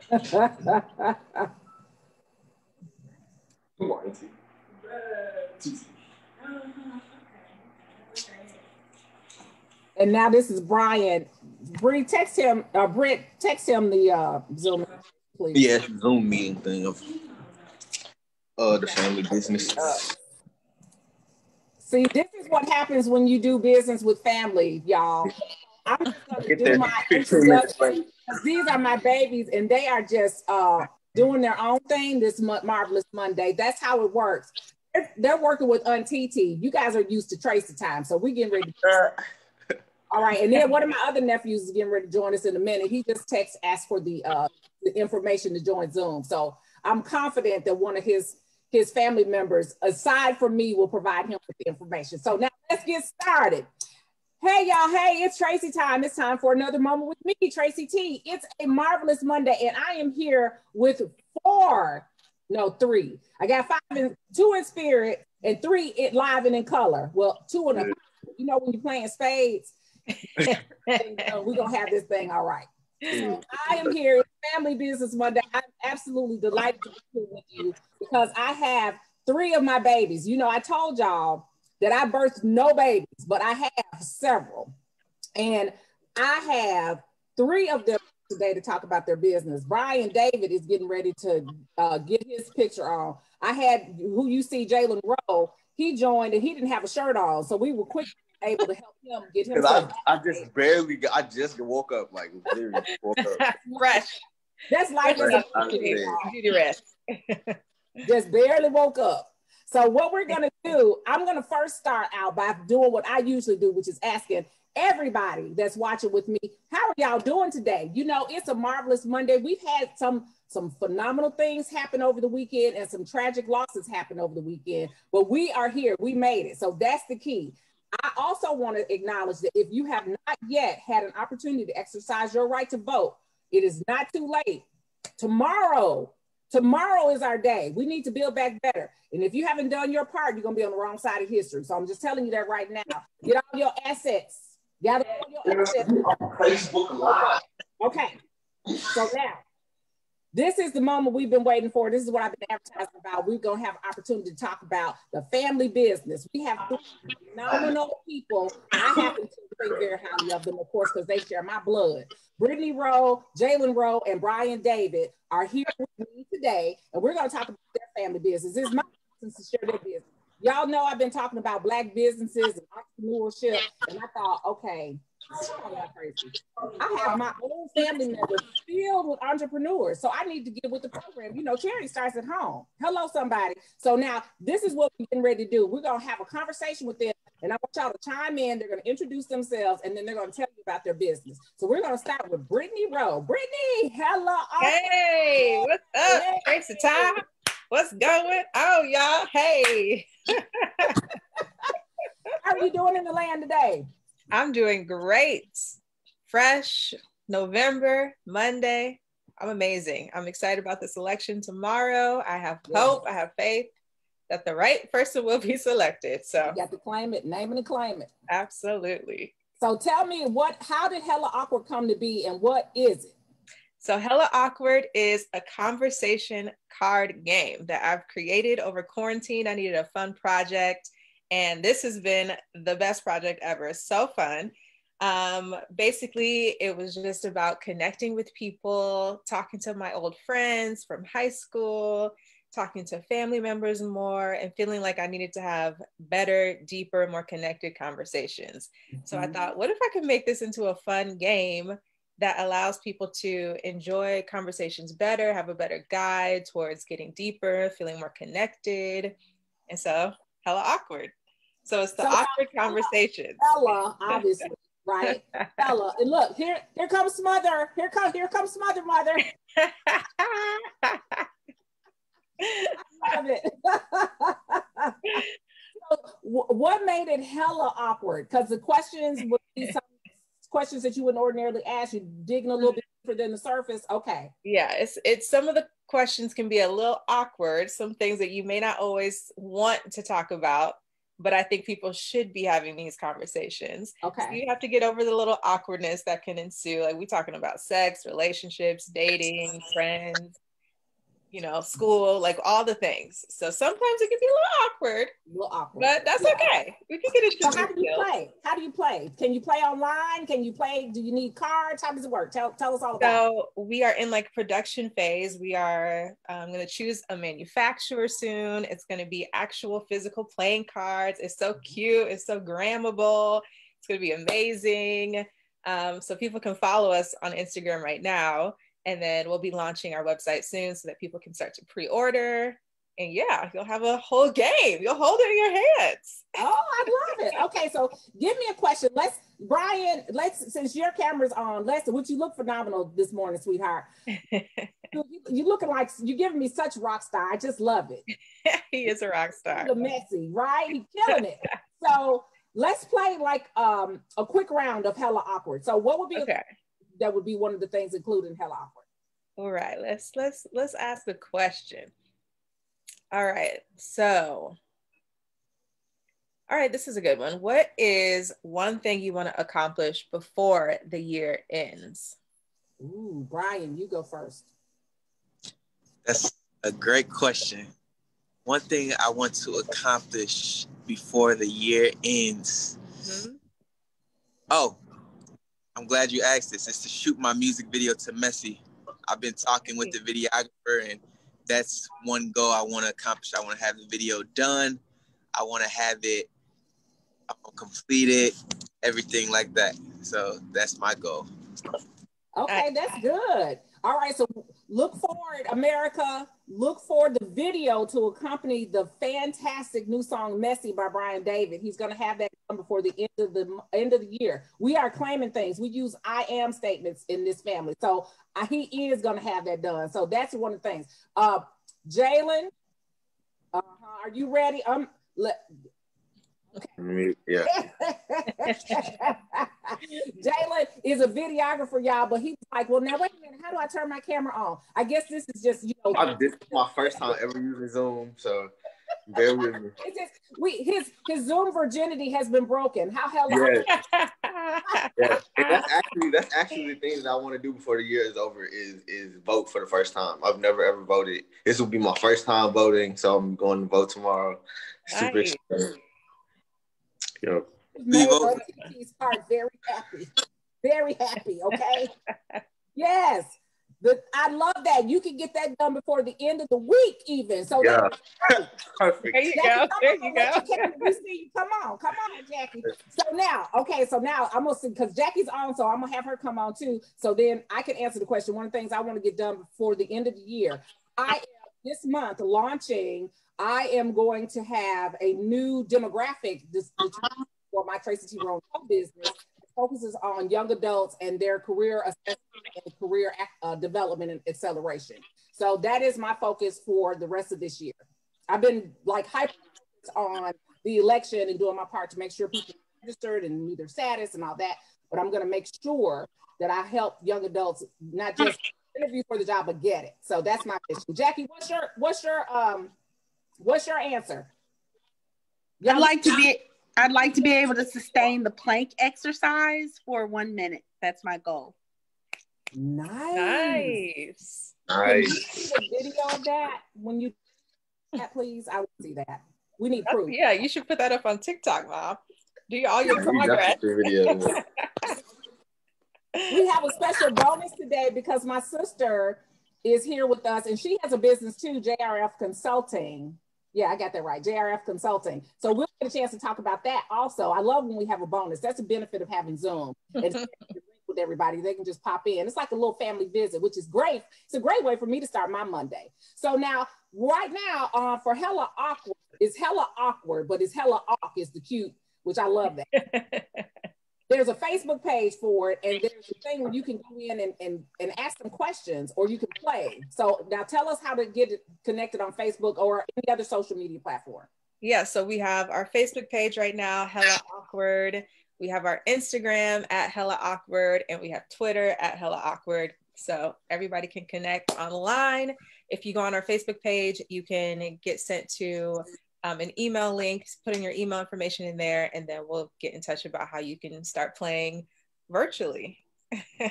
Come on, Auntie. And now this is Brian. Bree, text him. Britt, text him the Zoom, please. Yeah, Zoom meeting thing of the family business. See, this is what happens when you do business with family, y'all. I'm just gonna do my introduction. These are my babies, and they are just doing their own thing this Marvelous Monday. That's how it works. They're working with Aunt TT. You guys are used to Tracy Time, so we're getting ready to all right, and then one of my other nephews is getting ready to join us in a minute. He just asked for the information to join Zoom. So I'm confident that one of his family members, aside from me, will provide him with the information. So now let's get started. Hey, y'all. Hey, it's Tracy Time. It's time for another moment with me, Tracy T. It's a marvelous Monday, and I am here with three. I got two in spirit and three live and in color. Well, two in a, you know, when you're playing spades, we're going to have this thing all right. So I am here. It's Family Business Monday. I'm absolutely delighted to be here with you because I have three of my babies. You know, I told y'all that I birthed no babies, but I have several. And I have three of them today to talk about their business. Brian David is getting ready to get his picture on. I had, who you see, Jalen Rowe, he joined and he didn't have a shirt on. So we were quickly able to help him get him. I just woke up, like literally woke up. Fresh. That's like beauty rest. Just barely woke up. So what we're gonna do, I'm gonna first start out by doing what I usually do, which is asking everybody that's watching with me, how are y'all doing today? You know, it's a marvelous Monday. We've had some phenomenal things happen over the weekend and some tragic losses happen over the weekend, but we are here, we made it. So that's the key. I also want to acknowledge that if you have not yet had an opportunity to exercise your right to vote, it is not too late. Tomorrow is our day. We need to build back better. And if you haven't done your part, you're going to be on the wrong side of history. So I'm just telling you that right now. Get all your assets. Gather all your assets. Facebook Live. Okay. So now, this is the moment we've been waiting for. This is what I've been advertising about. We're going to have an opportunity to talk about the family business. We have three phenomenal people. I happen to think very highly of them, of course, because they share my blood. Brittany Rowe, Jalen Rowe, and Brian David are here with me today, and we're going to talk about their family business. It's my business to share their business. Y'all know I've been talking about Black businesses and entrepreneurship, and I thought, okay, I have my own family members filled with entrepreneurs, so I need to get with the program. You know, charity starts at home. Hello, somebody. So now this is what we're getting ready to do. We're going to have a conversation with them, and I want y'all to chime in. They're going to introduce themselves, and then they're going to tell you about their business. So we're going to start with Brittany Rowe. Brittany, hello. Hey, what's up? Hey. Tracy Time. What's going on, y'all? Hey. How are you doing in the land today? I'm doing great. Fresh November, Monday. I'm amazing. I'm excited about this election tomorrow. I have hope. I have faith that the right person will be selected. So you got to claim it, name it and claim it. Absolutely. So tell me how did Hella Awkward come to be and what is it? So Hella Awkward is a conversation card game that I've created over quarantine. I needed a fun project. And this has been the best project ever. It's so fun. Basically, it was just about connecting with people, talking to my old friends from high school, talking to family members more, and feeling like I needed to have better, deeper, more connected conversations. So I thought, what if I could make this into a fun game that allows people to enjoy conversations better, have a better guide towards getting deeper, feeling more connected. And so Hella Awkward. So it's the awkward conversations. Hella, obviously, right? Hella. And look, here comes Smother. Here comes Smother, mother. I love it. So, what made it hella awkward? Because the questions would be some questions that you wouldn't ordinarily ask. You're digging a little bit deeper than the surface. Okay. Yeah, it's some of the questions can be a little awkward. Some things that you may not always want to talk about. but I think people should be having these conversations. Okay. So you have to get over the little awkwardness that can ensue. Like we talking about sex, relationships, dating, friends, you know, school, like all the things. So sometimes it can be a little awkward, but that's okay. We can get it. So how do you play? How do you play? Can you play online? Can you play? Do you need cards? How does it work? Tell us all about it. So we are in like production phase. We are going to choose a manufacturer soon. It's going to be actual physical playing cards. It's so cute. It's so grammable. It's going to be amazing. So people can follow us on Instagram right now. And then we'll be launching our website soon so that people can start to pre-order. And yeah, you'll have a whole game. You'll hold it in your hands. Oh, I love it. Okay, so give me a question. Brian, since your camera's on, which you look phenomenal this morning, sweetheart. You looking like, you're giving me such rock star. I just love it. He is a rock star. The messy, right? He's killing it. So let's play like a quick round of Hella Awkward. So what would be that would be one of the things included in Hella Awkward? All right, let's ask a question. All right, so, all right, this is a good one. What is one thing you want to accomplish before the year ends? Ooh, Brian, you go first. That's a great question. One thing I want to accomplish before the year ends. Mm-hmm. Oh, I'm glad you asked this. It's to shoot my music video to Messi. I've been talking with the videographer, and that's one goal I want to accomplish. I want to have the video done. I want to have it completed, everything like that. So that's my goal. Okay, that's good. All right, so look forward, America. Look for the video to accompany the fantastic new song "Messy" by Brian David. He's going to have that done before the end of the year. We are claiming things. We use "I am" statements in this family, so he is going to have that done. So that's one of the things. Jalen, are you ready? Yeah. Jalen is a videographer, y'all, but he's like, well, now wait a minute, how do I turn my camera on? I guess this is just, this is my first time ever using Zoom, so bear with me. It's his Zoom virginity has been broken. How hell? Yeah. And that's actually the thing that I want to do before the year is over is vote for the first time. I've never ever voted. This will be my first time voting, so I'm going to vote tomorrow. Super excited. Yep. Made OTT's heart very happy. Okay. Yes. I love that. You can get that done before the end of the week, even. So yeah. Perfect. There you go. We see you. Come on, Jackie. So now I'm gonna see, because Jackie's on, so I'm gonna have her come on too. So then I can answer the question. One of the things I want to get done before the end of the year. I am this month launching. I am going to have a new demographic for my Tracy Time business. It focuses on young adults and their career assessment and career development and acceleration. So that is my focus for the rest of this year. I've been like hyper on the election and doing my part to make sure people are registered and knew their status and all that. But I'm going to make sure that I help young adults not just interview for the job, but get it. So that's my mission. Jackie, what's your answer? I'd like to be able to sustain the plank exercise for 1 minute. That's my goal. Nice. Can you see the video of that when you please? I will see that. We need proof. Yeah, you should put that up on TikTok, Mom. Do all your progress. We have a special bonus today because my sister is here with us, and she has a business too, JRF Consulting. Yeah, I got that right, JRF Consulting. So we'll get a chance to talk about that also. I love when we have a bonus. That's a benefit of having Zoom. And with everybody, they can just pop in. It's like a little family visit, which is great. It's a great way for me to start my Monday. So now, right now, for Hella Awkward, it's Hella Awkward, but it's Hella Awk is the cute, which I love that. There's a Facebook page for it, and there's a thing where you can go in and ask them questions, or you can play. So now tell us how to get it connected on Facebook or any other social media platform. Yeah, so we have our Facebook page right now, Hella Awkward. We have our Instagram at Hella Awkward, and we have Twitter at Hella Awkward. So everybody can connect online. If you go on our Facebook page, you can get sent to an email link, putting your email information in there, and then we'll get in touch about how you can start playing virtually.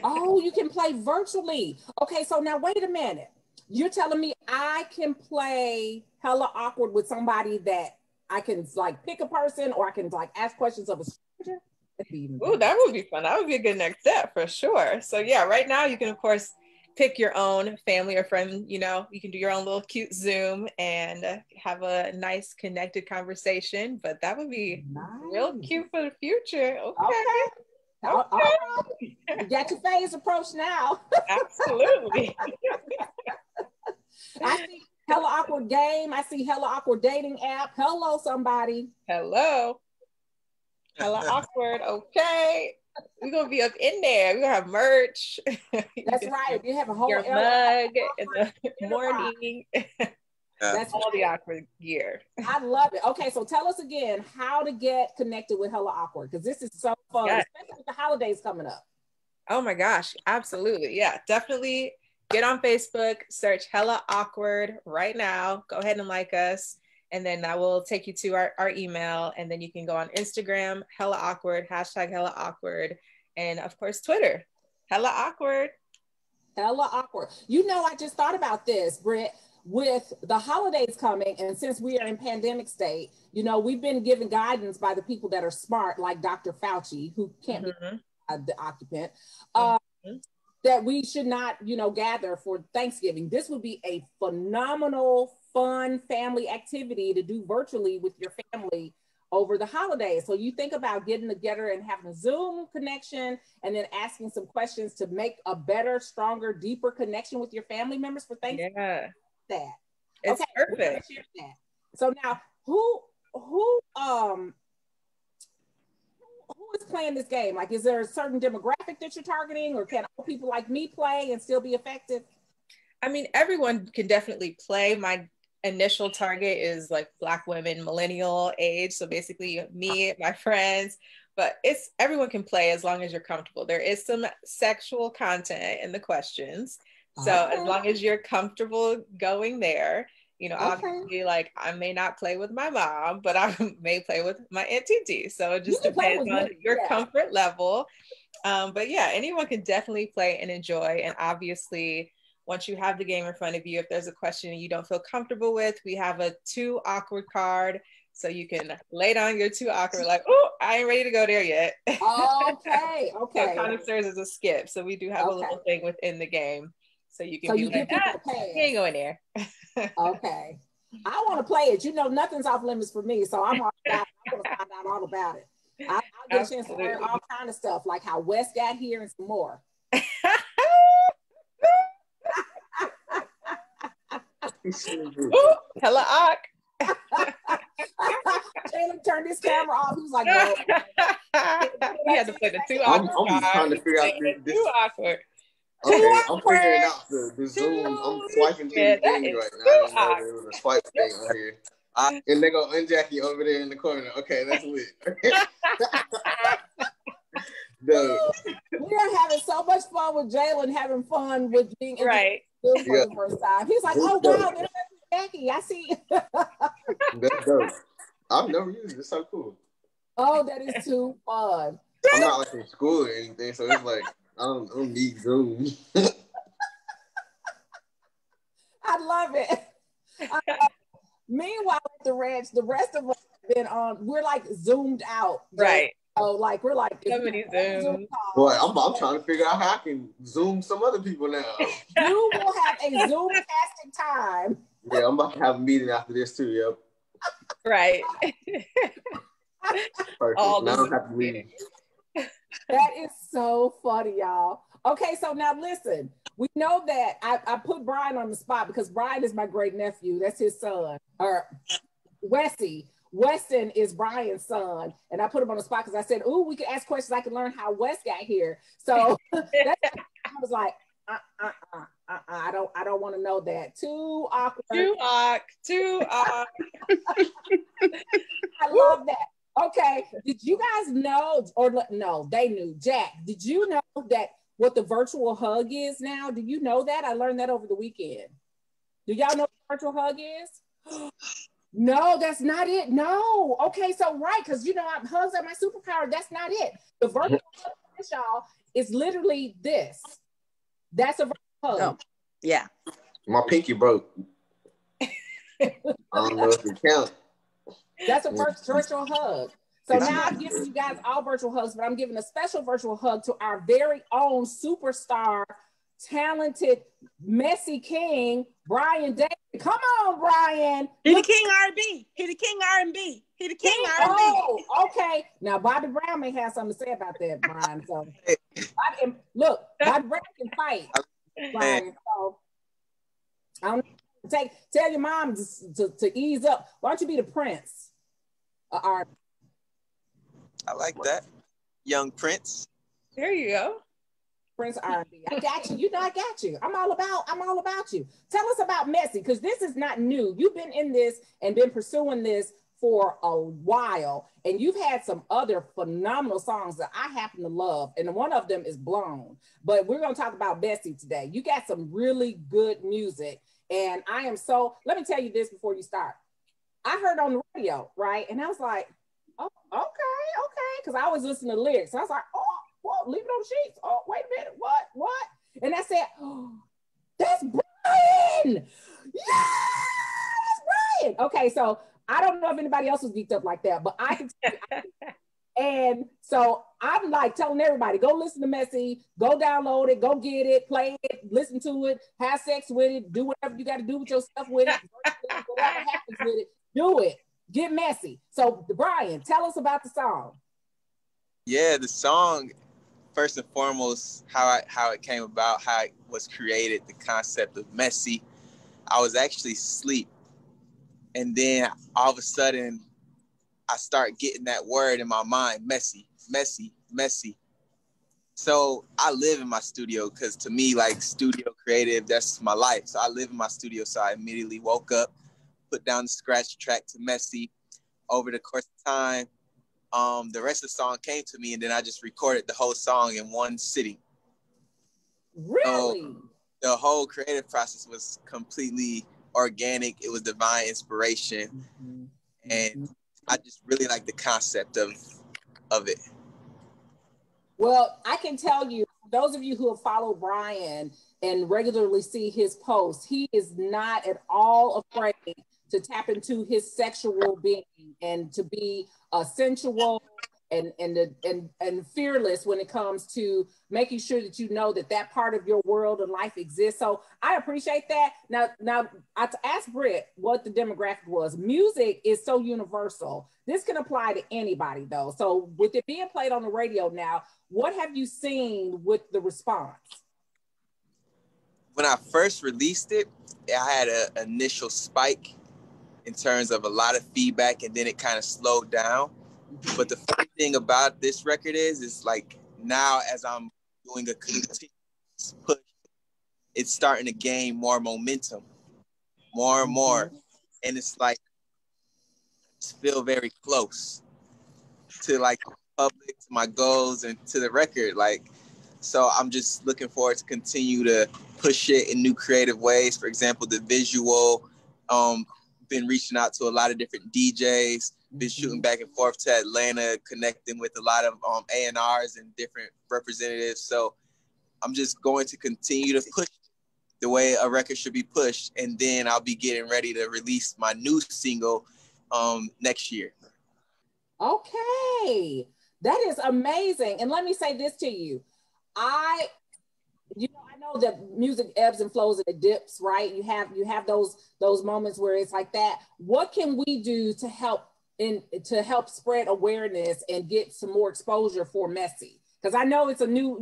Oh, you can play virtually. Okay, so now wait a minute. You're telling me I can play hella awkward with somebody that I can like pick a person, or I can like ask questions of a stranger? Ooh, that would be fun. That would be a good next step for sure. So yeah, right now you can of course pick your own family or friend, you know, you can do your own little cute Zoom and have a nice connected conversation, but that would be real cute for the future. Okay. Okay. You got your phase approach now. Absolutely. I see hella awkward game. I see hella awkward dating app. Hello, somebody. Hello. Hella awkward. Okay. We're gonna be up in there. We're gonna have merch. That's right. You have a whole your mug in the morning. That's all the awkward gear. I love it. Okay, so tell us again how to get connected with Hella Awkward, because this is so fun, especially with the holidays coming up. Oh my gosh, absolutely. Yeah, definitely get on Facebook, search Hella Awkward right now. Go ahead and like us. And then that will take you to our email. And then you can go on Instagram, Hella Awkward, hashtag Hella Awkward. And of course, Twitter, Hella Awkward. Hella Awkward. You know, I just thought about this, Britt. With the holidays coming, and since we are in pandemic state, you know, we've been given guidance by the people that are smart, like Dr. Fauci, who can't be the occupant, that we should not, you know, gather for Thanksgiving. This would be a phenomenal, fun family activity to do virtually with your family over the holidays. So you think about getting together and having a Zoom connection and then asking some questions to make a better, stronger, deeper connection with your family members for Thanksgiving. Yeah. That it's perfect. So now who is playing this game? Like, is there a certain demographic that you're targeting, or can old people like me play and still be effective? I mean, everyone can definitely play. My initial target is like Black women, millennial age, so basically me, my friends, but it's everyone can play as long as you're comfortable. There is some sexual content in the questions. So as long as you're comfortable going there, you know, obviously, like I may not play with my mom, but I may play with my Aunt Titi. So it just depends on your comfort level. But yeah, anyone can definitely play and enjoy. And obviously, once you have the game in front of you, if there's a question you don't feel comfortable with, we have a too awkward card. So you can lay down your too awkward, like, oh, I ain't ready to go there yet. Okay. So it kind of serves as a skip. So we do have a little thing within the game. So you can be like, you ain't going there. Okay. I want to play it. You know, nothing's off limits for me. So I'm all about it. I want to find out all about it. I'll get a chance to learn all kind of stuff, like how Wes got here and some more. Ooh, hella awk. Jalen turned his camera off. He was like, no. He had to play the too awkward. I'm just trying to figure out this. Too awkward. Okay, I'm figuring out the Zoom. I'm swiping through the things right now. I didn't know there was a swipe thing on here. And they go Jackie over there in the corner. Okay, that's lit. We're having so much fun with Jalen, having fun with being in the for the first time. He's like, oh wow, there's Jackie. I see. That's dope. I've never used it. It's so cool. Oh, that is too fun. I'm not like in school or anything, so it's like I don't need Zoom. I love it. Meanwhile, at the ranch, the rest of us have been on. We're like zoomed out, right? So like we're like so many Zoom. Boy, I'm trying to figure out how I can Zoom some other people now. You will have a Zoom-tastic time. Yeah, I'm about to have a meeting after this too. Yep. Right. Perfect. Now I don't have to leave. That is so funny, y'all. Okay, so now listen. We know that I put Brian on the spot because Brian is my great nephew. That's his son. Or Westy. Weston is Brian's son. And I put him on the spot because I said, ooh, we could ask questions. I can learn how Wes got here. So I was like, I don't want to know that. Too awkward. Too awkward. I love that. Okay, did you guys know, or no, they knew. Jack, did you know that what the virtual hug is now? Do you know that? I learned that over the weekend. Do y'all know what virtual hug is? No, that's not it. No. Okay, so right, because you know, hugs are my superpower. That's not it. The virtual hug, y'all, is literally this. That's a virtual hug. Oh, yeah. My pinky broke. I don't know if it counts. That's a virtual hug. So now I'm giving you guys all virtual hugs, but I'm giving a special virtual hug to our very own superstar, talented, messy king, Brian Davis. Come on, Brian. He the king R&B. He the king R&B. He the king R&B. Oh, okay. Now, Bobby Brown may have something to say about that, Brian. So, look, Bobby Brown can fight, Brian. So, I don't tell your mom to ease up. Why don't you be the prince? I like that. Young Prince. There you go. Prince R&B. I got you. You know I got you. I'm all about you. Tell us about Messy, because this is not new. You've been in this and been pursuing this for a while, and you've had some other phenomenal songs that I happen to love, and one of them is Blown. But we're going to talk about Messy today. You got some really good music, and let me tell you this before you start. I heard on the radio, right? And I was like, oh, okay. Because I always listen to the lyrics. So I was like, oh, well, leave it on the sheets. Oh, wait a minute. What? And I said, oh, that's Brian. Yeah, that's Brian. Okay, so I don't know if anybody else was geeked up like that, but I can tell you. And so I'm like telling everybody, go listen to Messy, go download it, go get it, play it, listen to it, have sex with it, do whatever you got to do with your stuff with it, whatever happens with it, do it. Get messy. So, Brian, tell us about the song. Yeah, the song, first and foremost, how it came about, how it was created, the concept of messy. I was actually asleep, and then all of a sudden, I start getting that word in my mind, messy, messy, messy. So I live in my studio because to me, like studio creative, that's my life. So I live in my studio. So I immediately woke up, put down the scratch track to Messy. Over the course of time, the rest of the song came to me, and then I just recorded the whole song in one sitting. Really? So the whole creative process was completely organic. It was divine inspiration. Mm-hmm. And I just really like the concept of it. Well, I can tell you, those of you who have followed Brian and regularly see his posts, he is not at all afraid to tap into his sexual being and to be sensual and fearless when it comes to making sure that you know that part of your world and life exists. So I appreciate that. Now I asked Britt what the demographic was. Music is so universal. This can apply to anybody though. So with it being played on the radio now, what have you seen with the response? When I first released it, I had an initial spike in terms of a lot of feedback, and then it kind of slowed down. But the funny thing about this record is like now as I'm doing a continuous push, it's starting to gain more momentum, more and more. And it's like, I just feel very close to like the public, to my goals, and to the record. Like, so I'm just looking forward to continue to push it in new creative ways. For example, the visual, been reaching out to a lot of different DJs, been shooting back and forth to Atlanta, connecting with a lot of A&Rs and different representatives. So I'm just going to continue to push the way a record should be pushed. And then I'll be getting ready to release my new single next year. Okay. That is amazing. And let me say this to you. I know that music ebbs and flows and it dips, right? You have those moments where it's like that. What can we do to help spread awareness and get some more exposure for Messy? Because I know it's a new,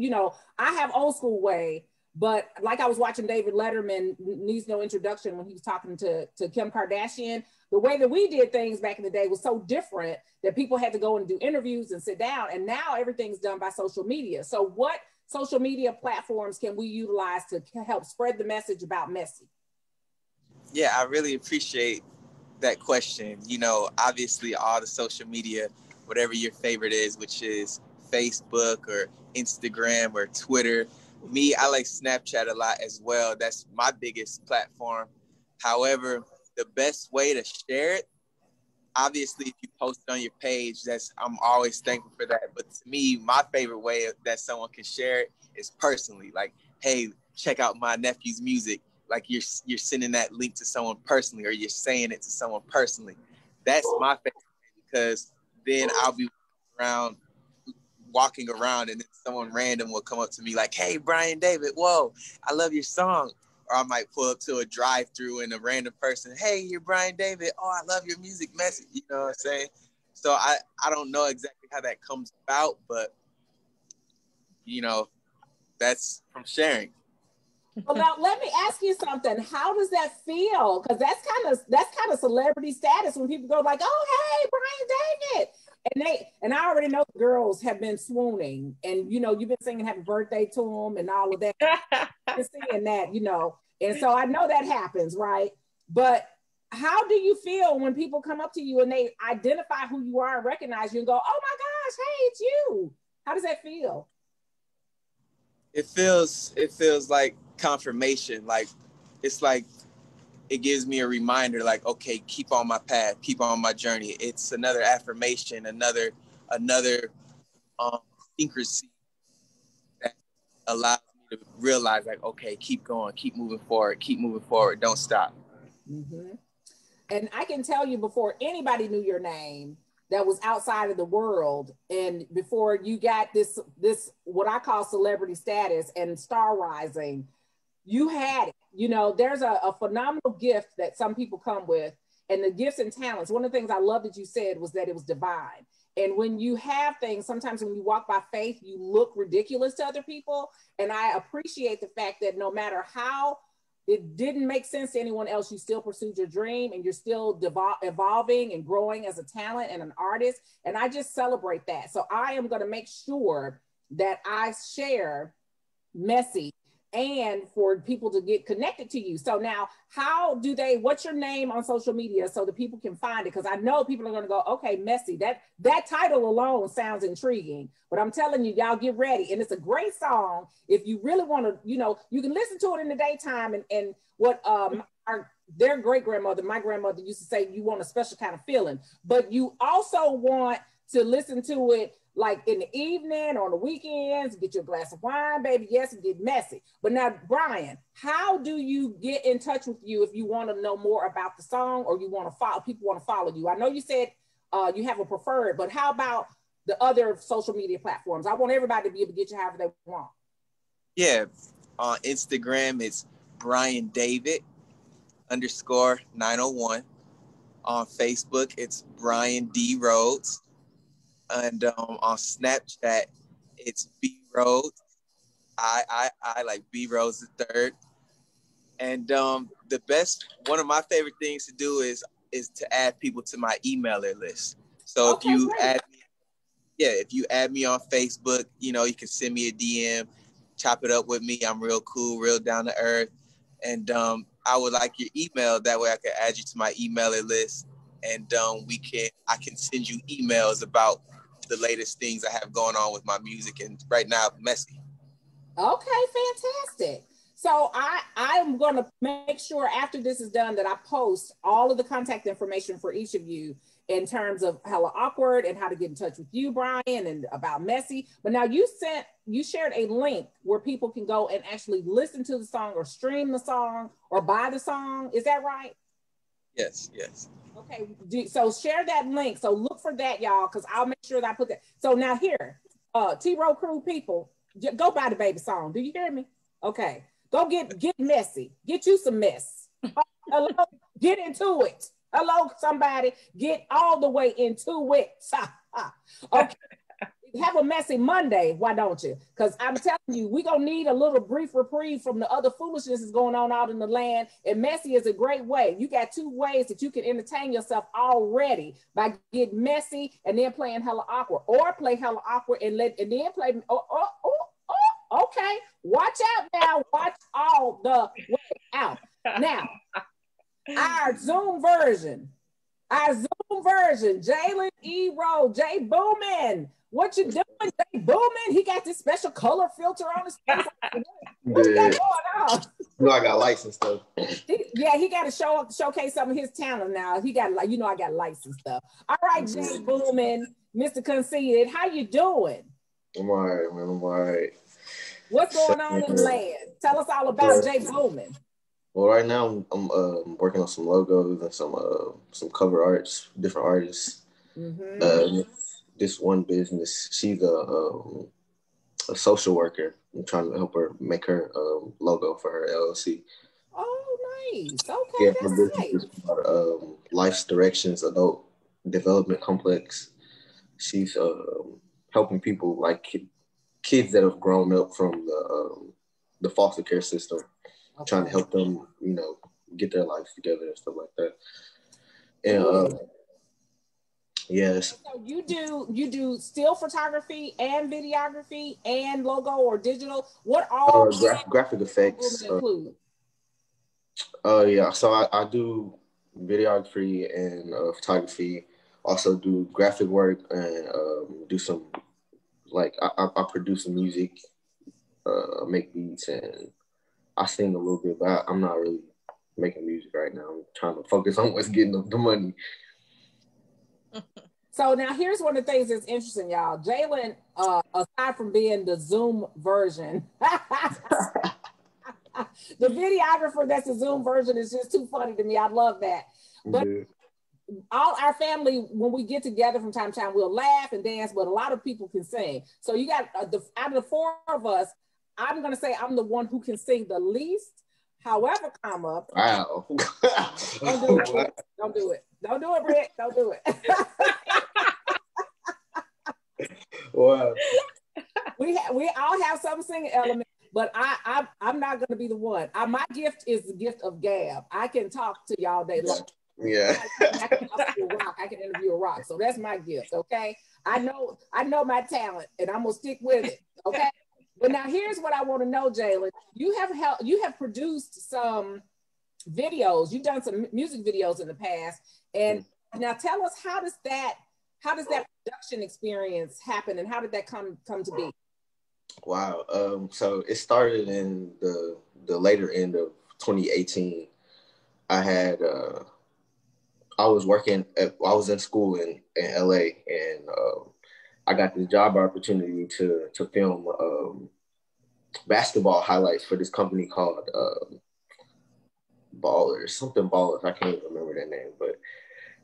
I have old school way, but like I was watching David Letterman, needs no introduction, when he was talking to Kim Kardashian. The way that we did things back in the day was so different that people had to go and do interviews and sit down. And now everything's done by social media. So what social media platforms can we utilize to help spread the message about Messy? Yeah, I really appreciate that question. Obviously all the social media, whatever your favorite is, which is Facebook or Instagram or Twitter. Me, I like Snapchat a lot as well. That's my biggest platform. However, the best way to share it obviously, if you post it on your page, I'm always thankful for that. But to me, my favorite way that someone can share it is personally. Like, hey, check out my nephew's music. Like you're sending that link to someone personally, or you're saying it to someone personally. That's my favorite way, because then I'll be walking around, and then someone random will come up to me like, hey, Brian David, whoa, I love your song. Or I might pull up to a drive-through and a random person, hey, you're Brian David. Oh, I love your music message. You know what I'm saying? So I don't know exactly how that comes about, but, you know, that's from sharing. Well, now let me ask you something. How does that feel? Because that's kind of celebrity status when people go like, "Oh, hey, Brian David," and I already know the girls have been swooning, and you know you've been singing "Happy Birthday" to them and all of that. Been seeing that, you know, and so I know that happens, right? But how do you feel when people come up to you and they identify who you are and recognize you and go, "Oh my gosh, hey, it's you"? How does that feel? It feels like confirmation. Like it's like it gives me a reminder, like, okay, keep on my path, keep on my journey. It's another affirmation, another secrecy that allows me to realize, like, okay, keep going, keep moving forward, don't stop. Mm-hmm. And I can tell you, before anybody knew your name that was outside of the world, and before you got this what I call celebrity status and star rising, you had it. You know, there's a phenomenal gift that some people come with, and the gifts and talents. One of the things I love that you said was that it was divine. And when you have things, sometimes when you walk by faith, you look ridiculous to other people. And I appreciate the fact that no matter how it didn't make sense to anyone else, you still pursued your dream, and you're still evolving and growing as a talent and an artist. And I just celebrate that. So I am going to make sure that I share Messy and for people to get connected to you. So now, what's your name on social media so that people can find it? Because I know people are going to go, okay, Messy, that title alone sounds intriguing, but I'm telling you, y'all get ready. And it's a great song. If you really want to, you know, you can listen to it in the daytime, and what their great grandmother, my grandmother, used to say, you want a special kind of feeling, but you also want to listen to it like in the evening or on the weekends, get your glass of wine, baby, yes, and get messy. But now, Brian, how do you get in touch with you if you want to know more about the song, or you want to follow, people want to follow you? I know you said you have a preferred, but how about the other social media platforms? I want everybody to be able to get you however they want. Yeah, on Instagram, it's Brian David _901. On Facebook, it's Brian D. Rhodes. And on Snapchat, it's B Rhodes. I like B Rhodes the third. And one of my favorite things to do is to add people to my emailer list. So okay, if you add me on Facebook, you know, you can send me a DM, chop it up with me. I'm real cool, real down to earth. And I would like your email. That way I can add you to my emailer list. And I can send you emails about the latest things I have going on with my music, and right now, Messy. Okay, fantastic. So I'm going to make sure after this is done that I post all of the contact information for each of you in terms of Hella Awkward and how to get in touch with you, Brian, and about Messy. But now you shared a link where people can go and actually listen to the song or stream the song or buy the song. Is that right? Yes. Okay, so share that link. So look for that, y'all, because I'll make sure that I put that. So now here, T-Row Crew people, go buy the baby song. Do you hear me? Okay, go get messy. Get you some mess. Hello, get into it. Hello, somebody, get all the way into it. Okay. Have a messy Monday, why don't you? Because I'm telling you, we're going to need a little brief reprieve from the other foolishness that's going on out in the land. And messy is a great way. You got two ways that you can entertain yourself already, by getting messy and then playing Hella Awkward, or play Hella Awkward and then play. Okay. Watch out now. Watch all the way out. Now, our Zoom version, Jalen E. Rowe, Jay Boomin. What you doing, Jay Boomin? He got this special color filter on his face. What you got going on? You know, I got licensed stuff. He got to showcase some of his talent now. He got, like, you know, I got licensed stuff. All right, Jay Boomin, Mr. Conceited, how you doing? I'm all right, man. I'm all right. What's going on in the land? Tell us all about Jay Boomin. Well, right now I'm working on some logos and some cover arts, different artists. This one business, she's a social worker. I'm trying to help her make her logo for her LLC. Oh, nice. Okay, Yeah, that's her nice. business is called Life's Directions Adult Development Complex. She's helping people like kids that have grown up from the foster care system, trying to help them, you know, get their lives together and stuff like that. And yes. So you do still photography and videography and logo or digital? What all graphic effects include? Yeah, so I do videography and photography. Also do graphic work and do some, like, I produce some music, make beats, and I sing a little bit, but I'm not really making music right now. I'm trying to focus on what's getting the money. So now here's one of the things that's interesting, y'all. Jalen, aside from being the Zoom version, the videographer that's the Zoom version is just too funny to me. I love that. But all our family, when we get together from time to time, we'll laugh and dance, but a lot of people can sing. So you got, out of the four of us, I'm going to say I'm the one who can sing the least. However, wow. Don't do it. Don't do it. Don't do it, Britt. Don't do it. Wow. We all have some singing element, but I'm not going to be the one. My gift is the gift of gab. I can talk to y'all day long. Yeah. I can interview a rock. So that's my gift. Okay. I know my talent, and I'm gonna stick with it. Okay. But now here's what I want to know, Jalen. You have produced some videos. You've done some music videos in the past, and now tell us how does that production experience happen, and how did that come to be? Wow. So it started in the later end of 2018. I was in school in LA, and I got this job opportunity to film basketball highlights for this company called Ballers. I can't even remember their name, but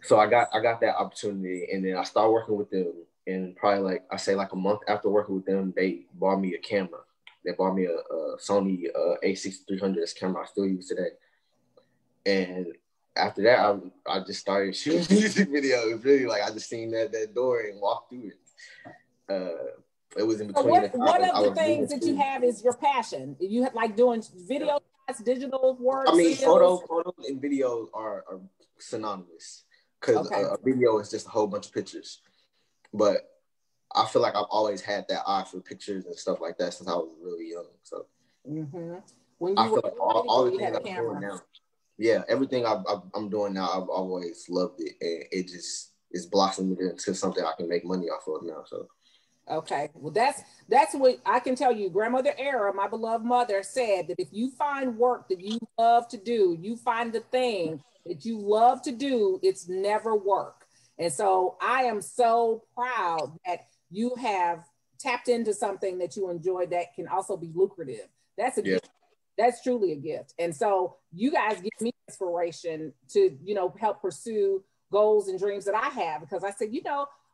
so I got that opportunity, and then I started working with them. And probably like a month after working with them, they bought me a camera. They bought me a Sony A6300 camera I still use today. And after that, I just started shooting music videos. Really, like, I just seen that door and walked through it. It was in between. So what of the things that you have is your passion? You have, like, doing video shots, digital work? I mean, photos and videos are synonymous, because a video is just a whole bunch of pictures. But I feel like I've always had that eye for pictures and stuff like that since I was really young. So when I feel like all the things I'm doing now. Yeah, everything I'm doing now, I've always loved it, and it just is blossoming into something I can make money off of now. So, okay, well, that's what I can tell you. Grandmother Era, my beloved mother, said that if you find work that you love to do, you find the thing that you love to do, it's never work. And so I am so proud that you have tapped into something that you enjoy that can also be lucrative. That's a gift. That's truly a gift. And so you guys give me inspiration to, help pursue goals and dreams that I have, because I said,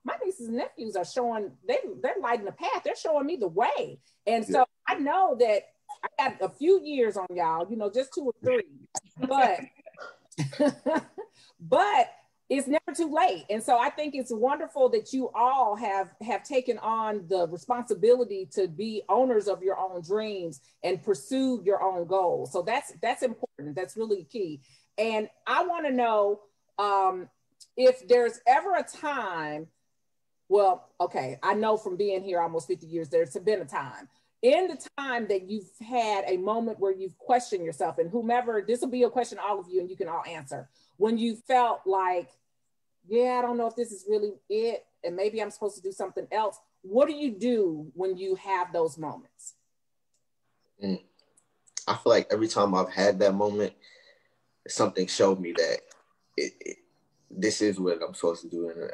my nieces and nephews are showing, they're lighting the path. They're showing me the way. And so I know that I got a few years on y'all, just 2 or 3, but it's never too late. And so I think it's wonderful that you all have taken on the responsibility to be owners of your own dreams and pursue your own goals. So that's important. That's really key. And I want to know if there's ever a time, well, okay, I know from being here almost 50 years, there's been a time. In the time that you've had a moment where you've questioned yourself, and whomever, this will be a question all of you and you can all answer. When you felt like, I don't know if this is really it, and maybe I'm supposed to do something else. What do you do when you have those moments? I feel like every time I've had that moment, something showed me that this is what I'm supposed to do. And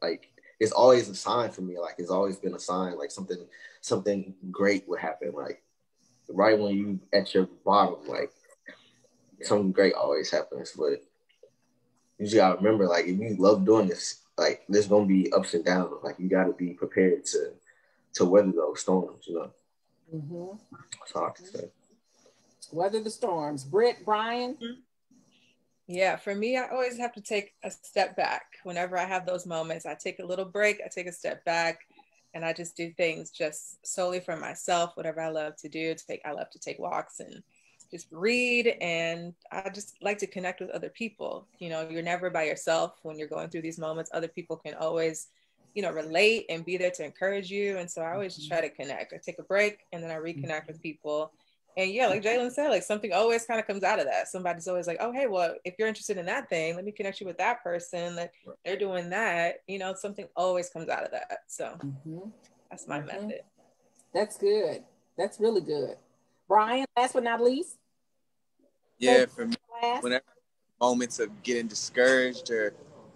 like, it's always a sign for me. Like, it's always been a sign, like something great would happen. Like, right when you at your bottom, like, something great always happens. But you just gotta remember, like, if you love doing this, like, there's gonna be ups and downs. Like, you gotta be prepared to weather those storms, you know. Mm-hmm. That's all I can say. Weather the storms. Britt, Brian? Yeah, for me, I always have to take a step back. Whenever I have those moments, I take a little break, I take a step back, and I just do things just solely for myself, whatever I love to do. I love to take walks and just read, and I just like to connect with other people. You know, you're never by yourself when you're going through these moments. Other people can always, you know, relate and be there to encourage you. And so I always try to connect. I take a break and then I reconnect with people. And yeah, like Jalen said, like something always kind of comes out of that. Somebody's always like, oh, hey, well, if you're interested in that thing, let me connect you with that person that they're doing that. You know, something always comes out of that. So that's my method. That's good. That's really good. Brian, last but not least. Yeah, for me, whenever moments of getting discouraged or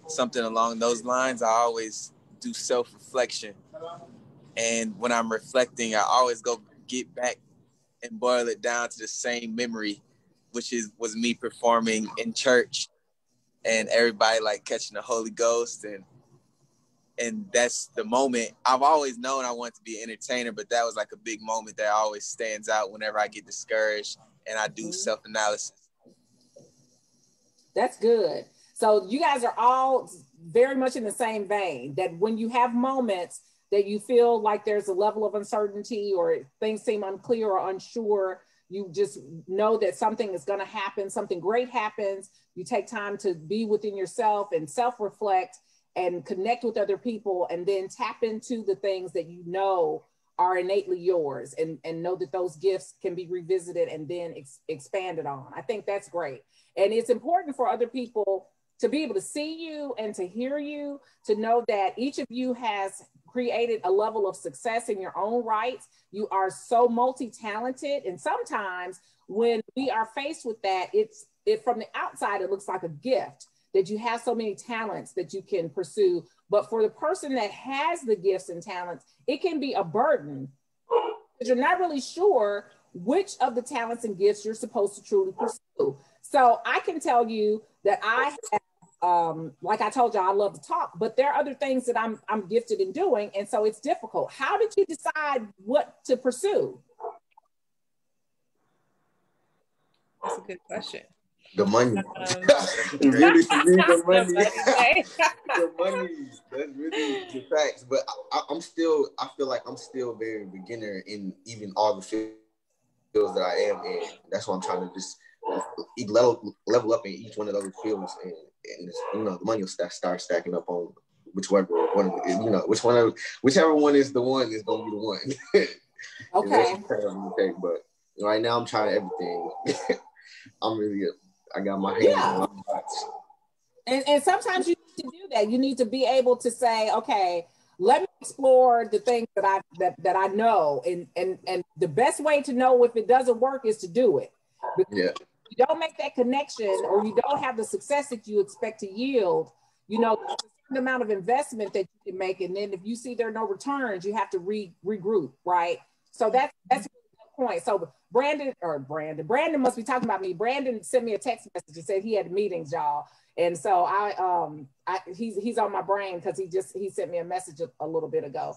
something along those lines, I always do self-reflection. And when I'm reflecting, I always go get back and boil it down to the same memory, which was me performing in church and everybody like catching the Holy Ghost. And that's the moment. I've always known I want to be an entertainer, but that was like a big moment that always stands out whenever I get discouraged and I do self-analysis. That's good. So you guys are all very much in the same vein, that when you have moments that you feel like there's a level of uncertainty or things seem unclear or unsure, you just know that something is going to happen, something great happens. You take time to be within yourself and self-reflect and connect with other people, and then tap into the things that you know are innately yours, and know that those gifts can be revisited and then expanded on. I think that's great. And it's important for other people to be able to see you and to hear you, to know that each of you has created a level of success in your own right. You are so multi-talented. And sometimes when we are faced with that, from the outside, it looks like a gift that you have so many talents that you can pursue. But for the person that has the gifts and talents, it can be a burden because you're not really sure which of the talents and gifts you're supposed to truly pursue. So I can tell you that I have, like I told you, I love to talk, but there are other things that I'm gifted in doing. And so it's difficult. How did you decide what to pursue? That's a good question. The money. Really, the money. The money. That's really the facts. But I feel like I'm still very beginner in even all the fields that I am in. That's why I'm trying to just level up in each one of those fields, and you know, the money will start stacking up on whichever one, you know, whichever one is the one is gonna be the one. Okay. But right now I'm trying everything. I got my hands on my thoughts. And sometimes you need to do that. You need to be able to say, okay, let me explore the things that I know. And the best way to know if it doesn't work is to do it. Because if you don't make that connection, or you don't have the success that you expect to yield, you know, there's a certain amount of investment that you can make. And then if you see there are no returns, you have to regroup, right? So that's a good point. So Brandon must be talking about me. Brandon sent me a text message and said he had meetings, y'all. And so he's on my brain because he sent me a message a little bit ago.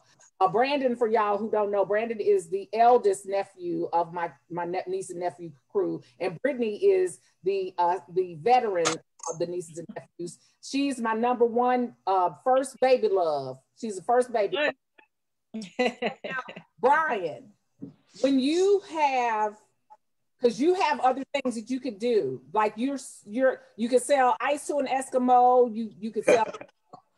Brandon, for y'all who don't know, Brandon is the eldest nephew of my niece and nephew crew, and Brittany is the veteran of the nieces and nephews. She's my number one first baby love. She's the first baby. Now, Brian, when you have, because you have other things that you could do, like you could sell ice to an Eskimo, you could sell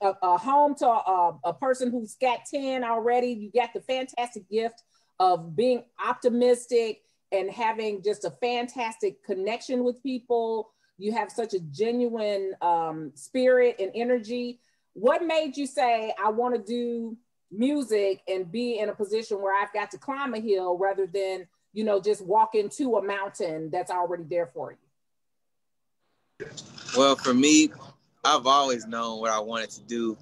a home to a person who's got 10 already. You got the fantastic gift of being optimistic and having just a fantastic connection with people. You have such a genuine spirit and energy. What made you say, I want to do music and be in a position where I've got to climb a hill rather than just walk into a mountain that's already there for you? Well, for me, I've always known what I wanted to do.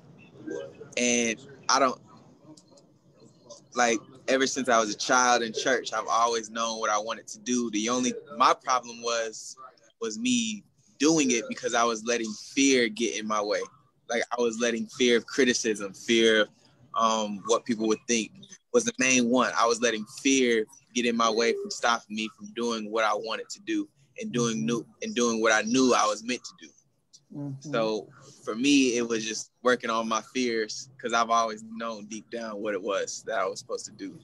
And I don't, like, ever since I was a child in church, I've always known what I wanted to do. My problem was me doing it because I was letting fear get in my way. Like, I was letting fear of criticism, fear of what people would think was the main one. I was letting fear get in my way from stopping me from doing what I wanted to do and doing what I knew I was meant to do. Mm-hmm. So for me, it was just working on my fears because I've always known deep down what it was that I was supposed to do.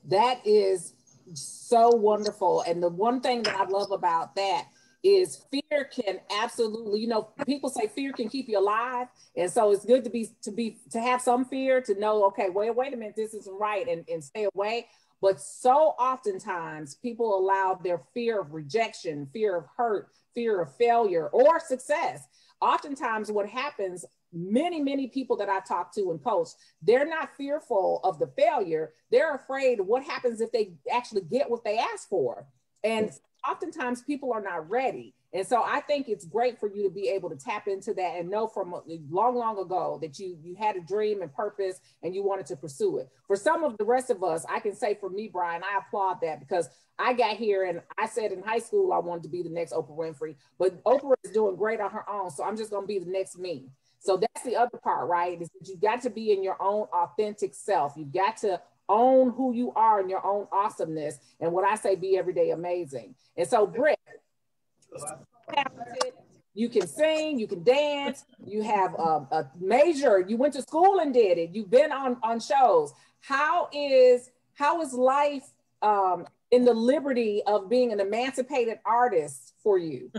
That is so wonderful. And the one thing that I love about that is fear can absolutely, people say fear can keep you alive. And so it's good to have some fear, to know, okay, wait a minute, this isn't right, and stay away. But so oftentimes people allow their fear of rejection, fear of hurt, fear of failure or success. Oftentimes what happens, many people that I talk to and coach, they're not fearful of the failure. They're afraid of what happens if they actually get what they ask for. And oftentimes people are not ready. And so I think it's great for you to be able to tap into that and know from long ago that you had a dream and purpose and you wanted to pursue it. For some of the rest of us, I can say for me, Brian, I applaud that because I got here and I said in high school I wanted to be the next Oprah Winfrey, but Oprah is doing great on her own. So I'm just going to be the next me. So that's the other part, right? Is that you got to be in your own authentic self. You've got to own who you are and your own awesomeness. And what I say, be every day amazing. And so, Britt, you can sing, you can dance, you have a major, you went to school and did it, you've been on shows. How is life in the liberty of being an emancipated artist for you?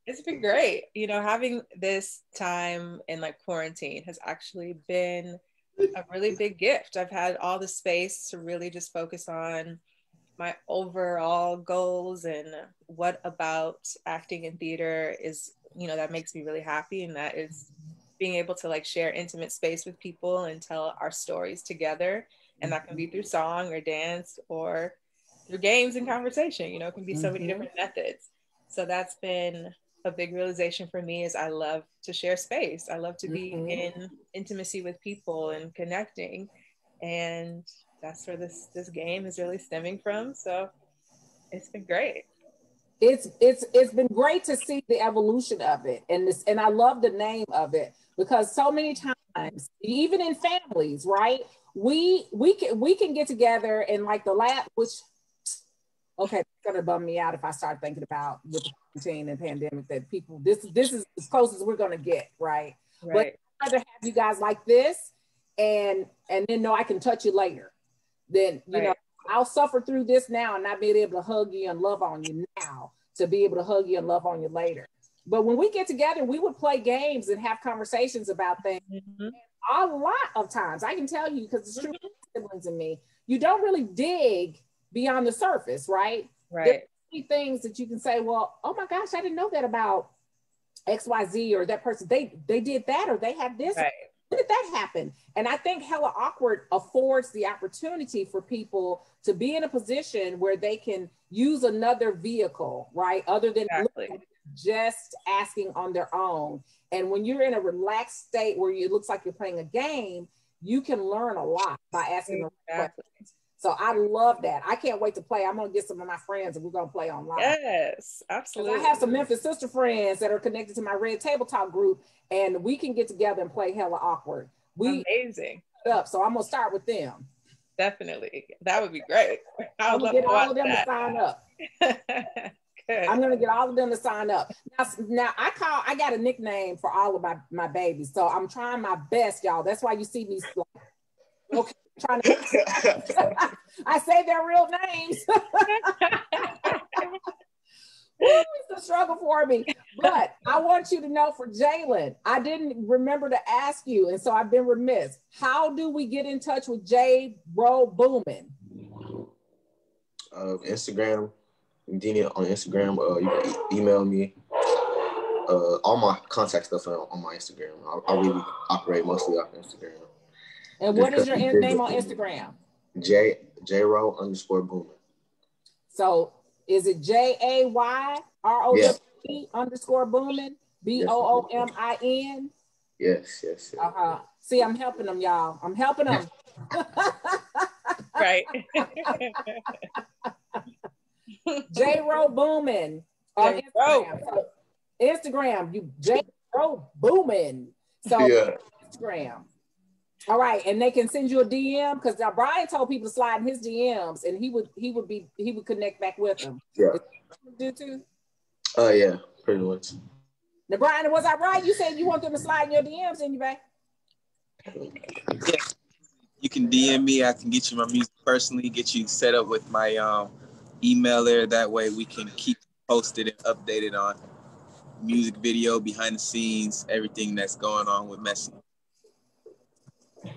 It's been great. Having this time in quarantine has actually been a really big gift. I've had all the space to really just focus on my overall goals and what about acting and theater is, that makes me really happy. And that is being able to share intimate space with people and tell our stories together. And that can be through song or dance or through games and conversation, it can be so many different methods. So that's been a big realization for me is I love to share space. I love to be in intimacy with people and connecting. And that's where this game is really stemming from. So it's been great. It's been great to see the evolution of it. And I love the name of it because so many times, even in families, right? We can get together and okay, it's gonna bum me out if I start thinking about with the quarantine and pandemic that people, this is as close as we're gonna get, right? But I'd rather have you guys like this and then know I can touch you later. Then, I'll suffer through this now and not be able to hug you and love on you now to be able to hug you and love on you later. But when we get together, we would play games and have conversations about things. Mm-hmm. A lot of times, I can tell you, because it's true with siblings and me, you don't really dig beyond the surface, right? Right. There's things that you can say, well, oh my gosh, I didn't know that about XYZ or that person. They did that or they have this. Right. When did that happen? And I think Hella Awkward affords the opportunity for people to be in a position where they can use another vehicle, right? Other than just asking on their own. And when you're in a relaxed state where it looks like you're playing a game, you can learn a lot by asking the right questions. So I love that. I can't wait to play. I'm going to get some of my friends and we're going to play online. Yes, absolutely. I have some Memphis sister friends that are connected to my Red Table Talk group, and we can get together and play Hella Awkward. Amazing. So I'm going to start with them. Definitely. That would be great. I'm going to get all of them to sign up. I'm going to get all of them to sign up. Now I got a nickname for all of my babies. So I'm trying my best, y'all. That's why you see me okay. Trying to I say their real names. It's a struggle for me. But I want you to know for Jalen, I didn't remember to ask you, and so I've been remiss. How do we get in touch with J. Bro Boomin? Instagram. You can DM on Instagram. You can email me. All my contact stuff on my Instagram. I really operate mostly off Instagram. And what is your name on Instagram? J-Row_booming. So is it JAYROWE underscore booming? BOOMIN? Yes. See, I'm helping them, y'all. I'm helping them. Right. J-Row booming on Instagram. So Instagram, you J-Row booming. So Instagram. All right, and they can send you a DM because Brian told people to slide in his DMs, and he would connect back with them. Yeah. Do too. Yeah, pretty much. Now, Brian, was I right? You said you want them to slide in your DMs, didn't you, babe? Yeah. You can DM me. I can get you my music personally. Get you set up with my email there. That way, we can keep posted and updated on music video, behind the scenes, everything that's going on with Messi.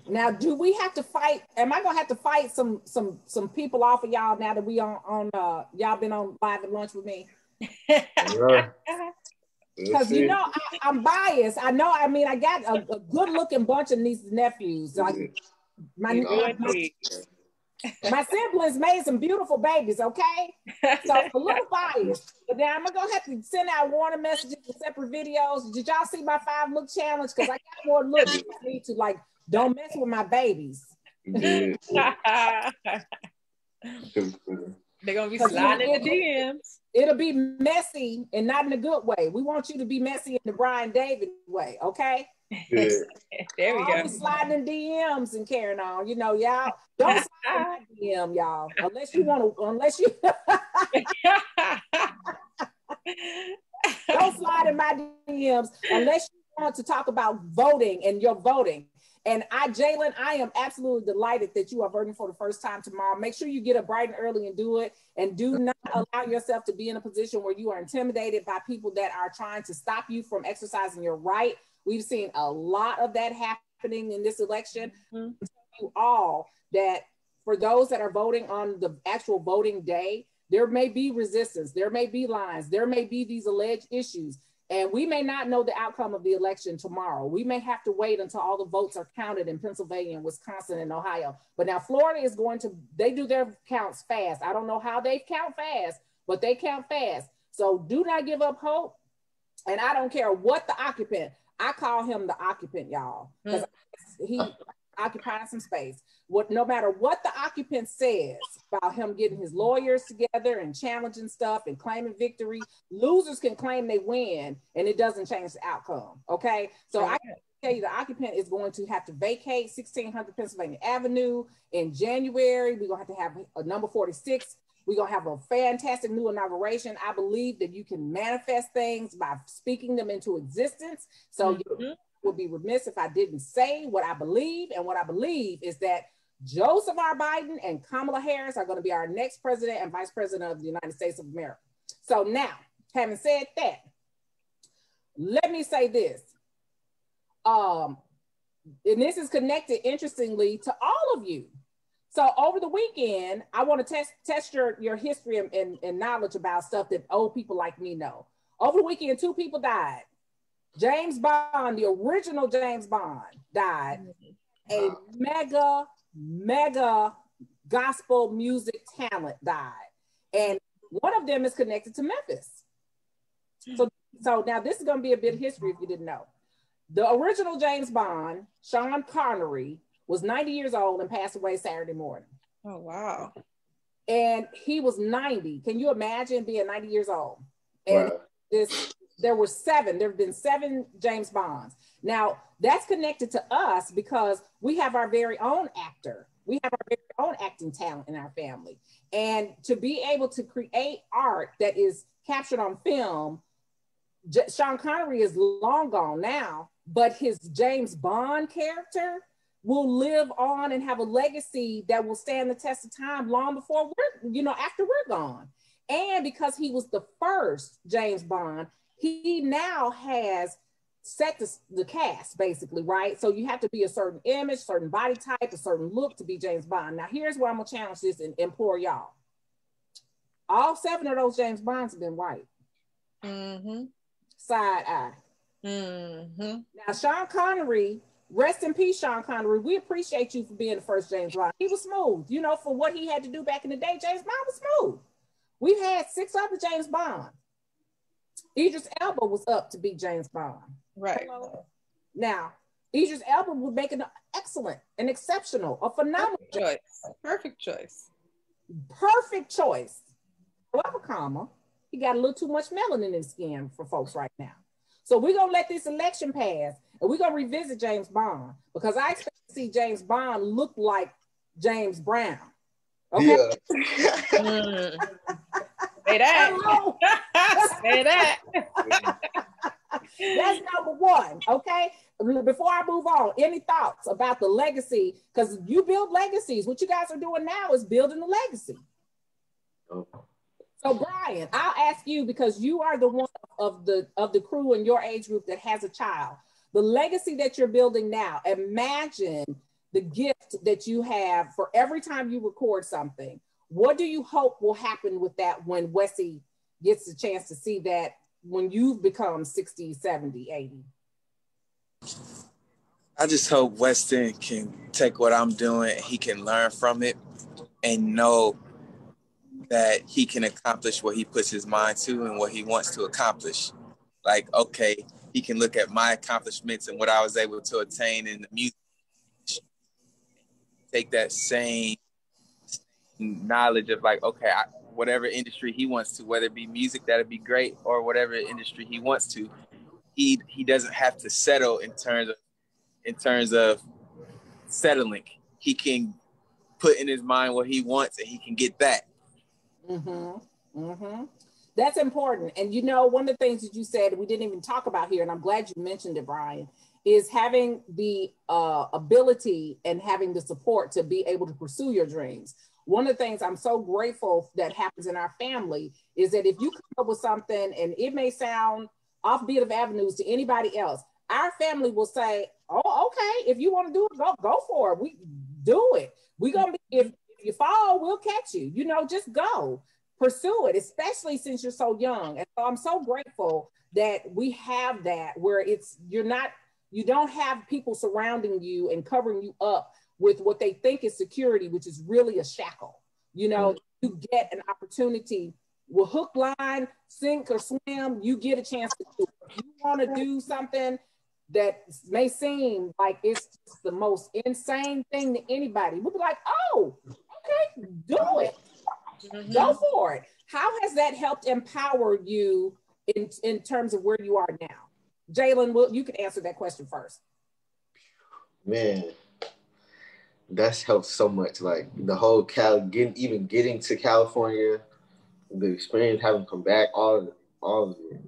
Now, do we have to fight? Am I gonna have to fight some people off of y'all now that we on y'all been on live at lunch with me? Because you know I'm biased. I know. I mean, I got a good looking bunch of nieces and nephews. Like my siblings made some beautiful babies. Okay, so I'm a little biased. But then I'm gonna have to send out warning messages and separate videos. Did y'all see my 5-look challenge? Because I got more looks. I need to like. Don't mess with my babies. They're gonna be sliding in the DMs. It'll be messy and not in a good way. We want you to be messy in the Brian David way, okay? There we go. Always sliding in DMs and carrying on. You know, y'all don't slide in my DM, y'all. Unless you don't slide in my DMs unless you want to talk about voting and your voting. And Jalen, I am absolutely delighted that you are voting for the first time tomorrow. Make sure you get up bright and early and do it. And do not allow yourself to be in a position where you are intimidated by people that are trying to stop you from exercising your right. We've seen a lot of that happening in this election. Mm-hmm. You all that for those that are voting on the actual voting day, there may be resistance, there may be lines, there may be these alleged issues. And we may not know the outcome of the election tomorrow. We may have to wait until all the votes are counted in Pennsylvania and Wisconsin and Ohio. But now Florida is they do their counts fast. I don't know how they count fast, but they count fast. So do not give up hope. And I don't care what the occupant, I call him the occupant, y'all, because he occupies some space. No matter what the occupant says about him getting his lawyers together and challenging stuff and claiming victory, losers can claim they win and it doesn't change the outcome, okay? So I can tell you the occupant is going to have to vacate 1600 Pennsylvania Avenue in January. We're gonna have a number 46. We're gonna have a fantastic new inauguration. I believe that you can manifest things by speaking them into existence. So you would be remiss if I didn't say what I believe. And what I believe is that Joseph R. Biden and Kamala Harris are going to be our next president and vice president of the United States of America. So now, having said that, let me say this. And this is connected, interestingly, to all of you. So over the weekend, I want to test your history and knowledge about stuff that old people like me know. Over the weekend, 2 people died. James Bond, the original James Bond, died. A mega gospel music talent died. And one of them is connected to Memphis. So now this is going to be a bit of history if you didn't know. The original James Bond, Sean Connery, was 90 years old and passed away Saturday morning. Oh, wow. And he was 90. Can you imagine being 90 years old? And there have been 7 James Bonds. Now, that's connected to us because we have our very own actor. We have our very own acting talent in our family. And to be able to create art that is captured on film, Sean Connery is long gone now, but his James Bond character will live on and have a legacy that will stand the test of time long before after we're gone. And because he was the first James Bond, he now has set the cast, basically, right? So you have to be a certain image, certain body type, a certain look to be James Bond. Now, here's where I'm going to challenge this and implore y'all. All 7 of those James Bonds have been white. Mm-hmm. Side eye. Mm-hmm. Now, Sean Connery Rest in peace, Sean Connery. We appreciate you for being the first James Bond. He was smooth. You know, for what he had to do back in the day, James Bond was smooth. We've had 6 other James Bond. Idris Elba was up to be James Bond. Right. Hello? Now, Idris Elba was making an excellent, an exceptional, a phenomenal choice. Perfect choice. Perfect choice. However, comma, he got a little too much melanin in his skin for folks right now. So we're going to let this election pass and we're going to revisit James Bond because I expect to see James Bond look like James Brown. Okay? Yeah. Say that. Say that. That's number one, okay? Before I move on, any thoughts about the legacy? Because you build legacies. What you guys are doing now is building a legacy. Oh. So Brian, I'll ask you because you are the one of the crew in your age group that has a child. The legacy that you're building now, imagine the gift that you have for every time you record something. What do you hope will happen with that when Wesley gets a chance to see that when you've become 60, 70, 80? I just hope Weston can take what I'm doing, he can learn from it and know that he can accomplish what he puts his mind to and what he wants to accomplish. Like, okay, he can look at my accomplishments and what I was able to attain in the music, take that same knowledge of like, okay, whatever industry he wants to, whether it be music, that'd be great, or whatever industry he wants to, he doesn't have to settle in terms of settling. He can put in his mind what he wants and he can get that. Mm-hmm. Mm-hmm. That's important. And you know, one of the things that you said we didn't even talk about here, and I'm glad you mentioned it, Brian, is having the ability and having the support to be able to pursue your dreams. One of the things I'm so grateful that happens in our family is that if you come up with something and it may sound offbeat of avenues to anybody else, our family will say, oh, okay, if you want to do it, go for it. We do it. We're going to be, if you fall, we'll catch you. You know, just go. Pursue it, especially since you're so young. And so I'm so grateful that we have that where you don't have people surrounding you and covering you up with what they think is security, which is really a shackle. You know, you get an opportunity with hook, line, sink or swim, you get a chance to do it. If you want to do something that may seem like it's just the most insane thing to anybody, we'll be like, oh, okay, do it. Mm-hmm. Go for it. How has that helped empower you in terms of where you are now? Jalen, you can answer that question first. Man, that's helped so much. Like the whole getting to California, the experience having come back, all of it.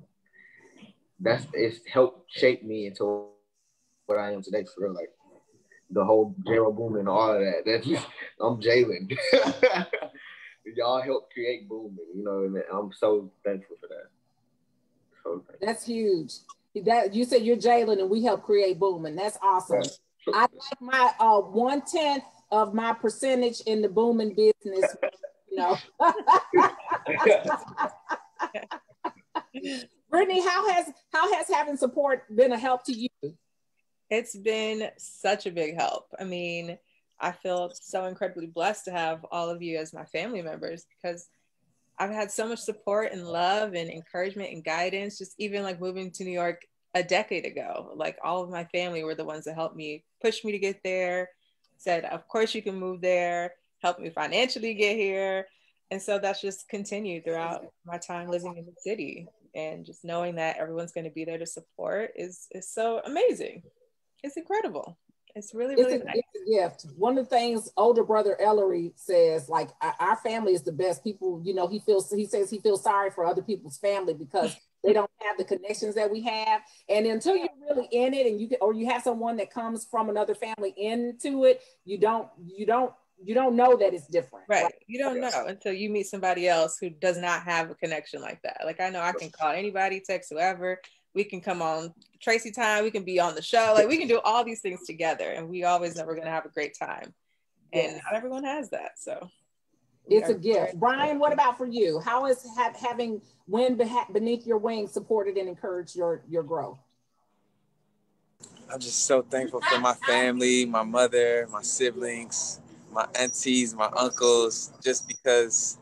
It's helped shape me into what I am today for real. Like the whole J-Ro Boomin' and all of that. I'm Jalen. Y'all helped create Boomin', you know, and I'm so thankful for that. That's huge. That you said you're Jalen and we helped create Boomin'. That's awesome. I like my 1/10 of my percentage in the Boomin' business, you know. Brittany, how has having support been a help to you? It's been such a big help. I mean, I feel so incredibly blessed to have all of you as my family members because I've had so much support and love and encouragement and guidance, just even like moving to New York a decade ago. Like all of my family were the ones that helped me, push me to get there, said, of course you can move there, helped me financially get here. And so that's just continued throughout my time living in the city. And just knowing that everyone's going to be there to support is so amazing. It's incredible. It's really nice. It's a gift. One of the things older brother Ellery says, like our family is the best. People, you know, he says he feels sorry for other people's family because they don't have the connections that we have. And until you're really in it and you have someone that comes from another family into it, you don't know that it's different. Right. You don't know until you meet somebody else who does not have a connection like that. Like I know I can call anybody, text whoever. We can come on Tracy Time. We can be on the show. Like we can do all these things together, and we always know we're going to have a great time. And not everyone has that, so it's a gift. Brian, what about for you? How is having Wind Beneath Your Wings supported and encouraged your growth? I'm just so thankful for my family, my mother, my siblings, my aunties, my uncles, just because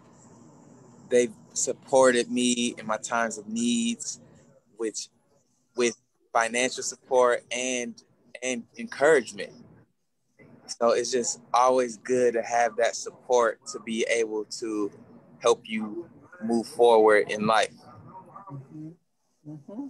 they've supported me in my times of needs, which with financial support and encouragement. So it's just always good to have that support to be able to help you move forward in life. Mm-hmm. Mm-hmm.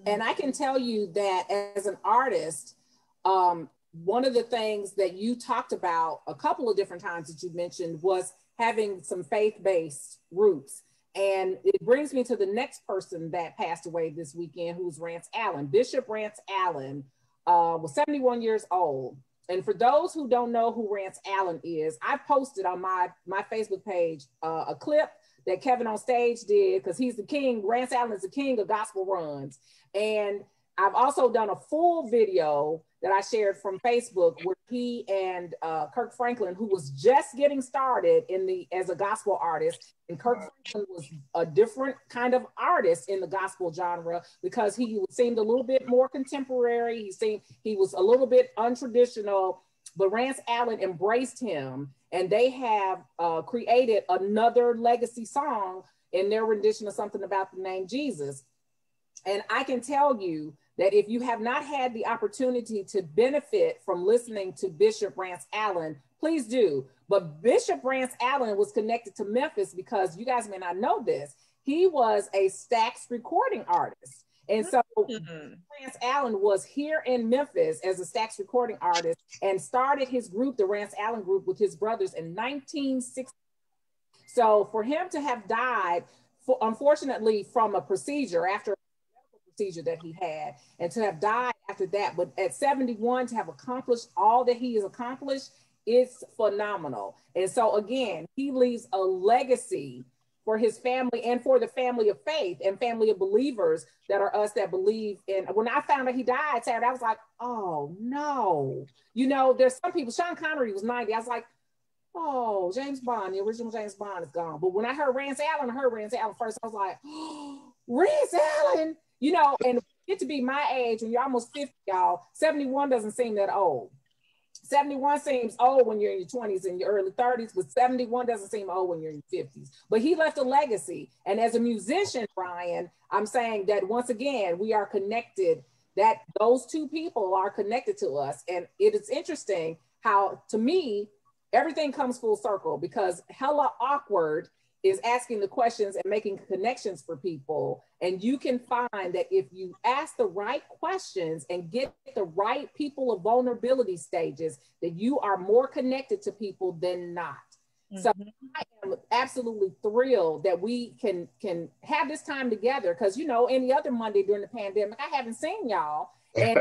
And I can tell you that as an artist, one of the things that you talked about a couple of different times that you mentioned was having some faith-based roots. And it brings me to the next person that passed away this weekend, who's Rance Allen. Bishop Rance Allen was 71 years old. And for those who don't know who Rance Allen is, I posted on my Facebook page a clip that Kevin on Stage did, because he's the king. Rance Allen is the king of gospel runs. And I've also done a full video that I shared from Facebook where he and Kirk Franklin, who was just getting started as a gospel artist, and Kirk Franklin was a different kind of artist in the gospel genre because he seemed a little bit more contemporary. He was a little bit untraditional, but Rance Allen embraced him, and they have created another legacy song in their rendition of Something About the Name Jesus. And I can tell you that if you have not had the opportunity to benefit from listening to Bishop Rance Allen, please do. But Bishop Rance Allen was connected to Memphis because, you guys may not know this, he was a Stax recording artist. And so Rance Allen was here in Memphis as a Stax recording artist and started his group, the Rance Allen Group, with his brothers in 1960. So for him to have died, unfortunately, from a procedure, after a medical procedure that he had, and to have died after that, but at 71 to have accomplished all that he has accomplished, it's phenomenal. And so again, he leaves a legacy for his family and for the family of faith and family of believers that are us that believe in. When I found out he died Saturday, I was like, oh no. You know, there's some people, Sean Connery was 90. I was like, oh, James Bond, the original James Bond is gone. But when I heard Rance Allen first, I was like, oh, Rance Allen, you know, and get to be my age when you're almost 50, y'all, 71 doesn't seem that old. 71 seems old when you're in your 20s and your early 30s, but 71 doesn't seem old when you're in your 50s. But he left a legacy. And as a musician, Brian, I'm saying that once again, we are connected, that those two people are connected to us. And it is interesting how, to me, everything comes full circle, because Hella Awkward is asking the questions and making connections for people. And you can find that if you ask the right questions and get the right people of vulnerability stages, that you are more connected to people than not. Mm-hmm. So I am absolutely thrilled that we can have this time together, because, you know, any other Monday during the pandemic, I haven't seen y'all. And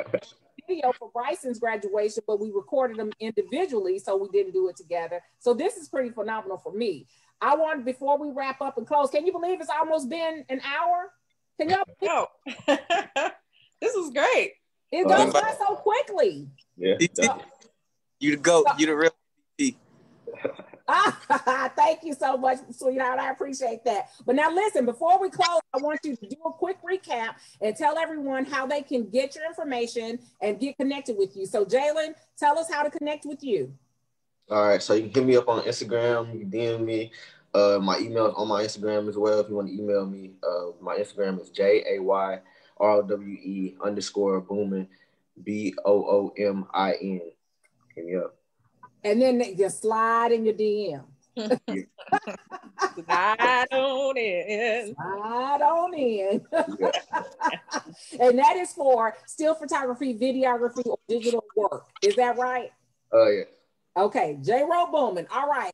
video for Bryson's graduation, but we recorded them individually, so we didn't do it together. So this is pretty phenomenal for me. I want, before we wrap up and close, can you believe it's almost been an hour? Can y'all believe? No. This was great. It goes by so quickly. Yeah. You the GOAT. You the real MVP. Thank you so much, sweetheart. I appreciate that. But now listen, before we close, I want you to do a quick recap and tell everyone how they can get your information and get connected with you. So Jalen, tell us how to connect with you. All right, so you can hit me up on Instagram. You can DM me. My email is on my Instagram as well if you want to email me. My Instagram is JAYROWE_Boomin, BOOMIN. Hit me up. And then just slide in your DM. Slide on in. Slide on in. And that is for still photography, videography, or digital work. Is that right? Yeah. Okay, J-Ro Boomin. All right.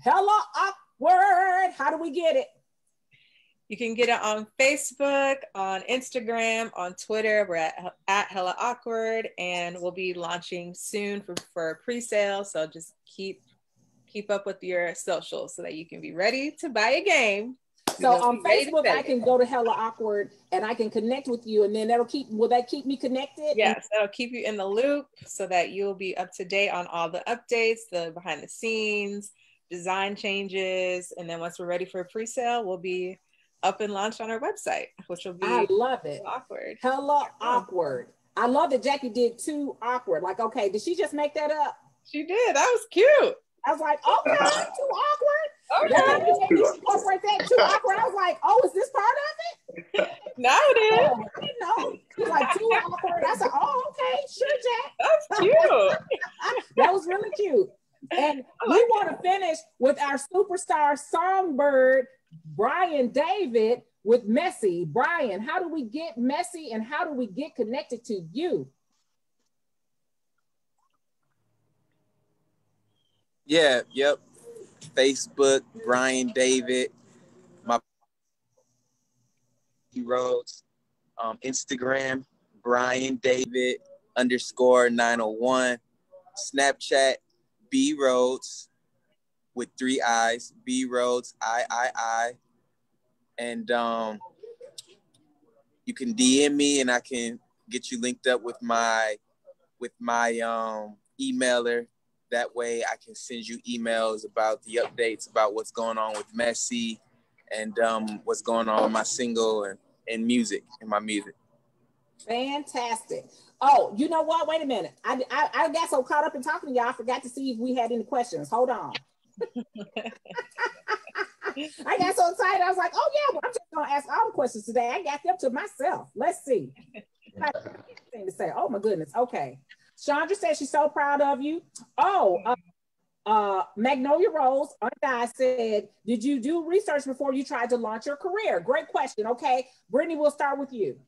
Hella Awkward. How do we get it? You can get it on Facebook, on Instagram, on Twitter. We're at Hella Awkward, and we'll be launching soon for pre-sale. So just keep up with your socials so that you can be ready to buy a game. So on Facebook, I can go to Hella Awkward and I can connect with you, and then will that keep me connected? Yes, that'll keep you in the loop so that you'll be up to date on all the updates, the behind the scenes, design changes. And then once we're ready for a pre-sale, we'll be up and launched on our website, which will be I love it. Awkward. Hella Awkward. I love that Jackie did too awkward. Like, okay, did she just make that up? She did. That was cute. I was like, okay, too awkward. Okay. That's like you incorporate that too awkward. I was like, oh, is this part of it? Now it is. Oh, I didn't know. She's like, too awkward. I said, oh, okay, sure, Jack. That's cute. That was really cute. And we want to finish with our superstar songbird, Brian David, with Messy. Brian, how do we get messy and how do we get connected to you? Yeah, yep. Facebook, Brian David, my Rhodes, Instagram, Brian David _901, Snapchat, B Rhodes with 3 I's, B Rhodes, I. And you can DM me and I can get you linked up with my emailer. That way I can send you emails about the updates about what's going on with Messy and what's going on with my single and music and my music. Fantastic. Oh, you know what? Wait a minute. I got so caught up in talking to y'all, I forgot to see if we had any questions. Hold on. I got so excited. I was like, oh yeah, well, I'm just gonna ask all the questions today. I got them to myself. Let's see. Thing to say. Oh my goodness. Okay. Chandra says she's so proud of you. Oh, Magnolia Rose, our guy said, did you do research before you tried to launch your career? Great question. Okay, Brittany, we'll start with you.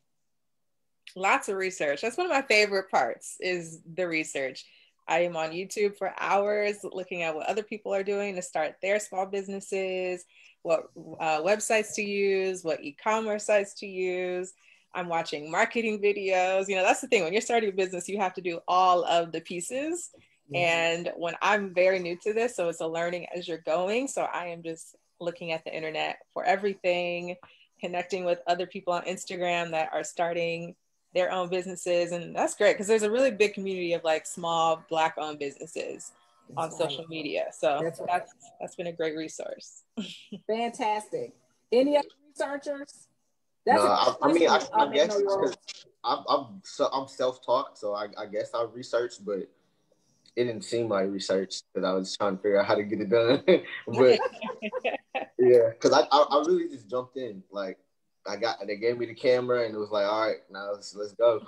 Lots of research. That's one of my favorite parts is the research. I am on YouTube for hours looking at what other people are doing to start their small businesses, what websites to use, what e-commerce sites to use. I'm watching marketing videos. You know, that's the thing. When you're starting a business, you have to do all of the pieces. And when I'm very new to this, so it's a learning as you're going. So I am just looking at the internet for everything, connecting with other people on Instagram that are starting their own businesses. And that's great because there's a really big community of like small Black owned businesses on social media. So that's been a great resource. Fantastic. Any other researchers? No, I guess because I'm self-taught, so I guess I researched, but it didn't seem like research because I was trying to figure out how to get it done. But yeah, because I really just jumped in. Like they gave me the camera and it was like, all right, now let's go.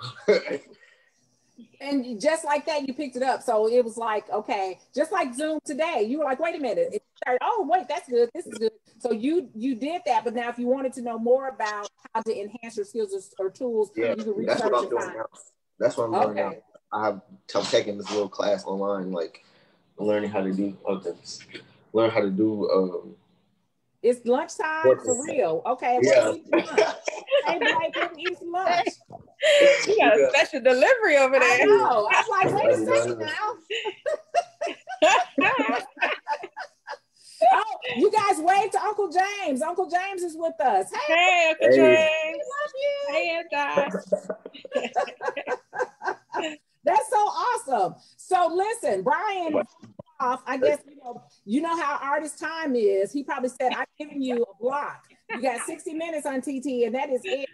And just like that, you picked it up. So it was like, okay, just like Zoom today, you were like, wait a minute. Oh, wait, that's good. This is good. So you did that. But now if you wanted to know more about how to enhance your skills or tools, you can research that's what I'm doing now. That's what I'm doing now. I'm taking this little class online, like learning how to do learn how to do it's lunchtime for real. Okay. Yeah. Hey, Blake, when we eat lunch. You got a special delivery over there. I know. I was like, wait a second now. Oh, you guys wave to Uncle James. Uncle James is with us. Hey Uncle James. We love you. Hey, That's so awesome. So listen, Brian, I guess you know how artist time is. He probably said, I'm giving you a block. You got 60 minutes on TT, and that is it.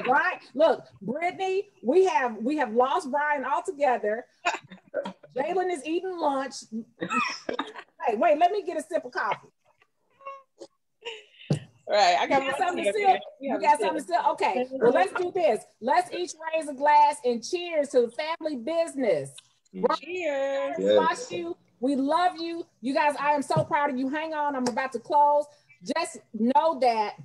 Brian, look, Brittany, we have lost Brian altogether. Jalen is eating lunch. Hey, wait, let me get a sip of coffee. Right, I got something to sip. You got something to sip? Okay, well, let's do this. Let's each raise a glass and cheers to the family business. Cheers. Yes. We love you. You guys, I am so proud of you. Hang on, I'm about to close. Just know that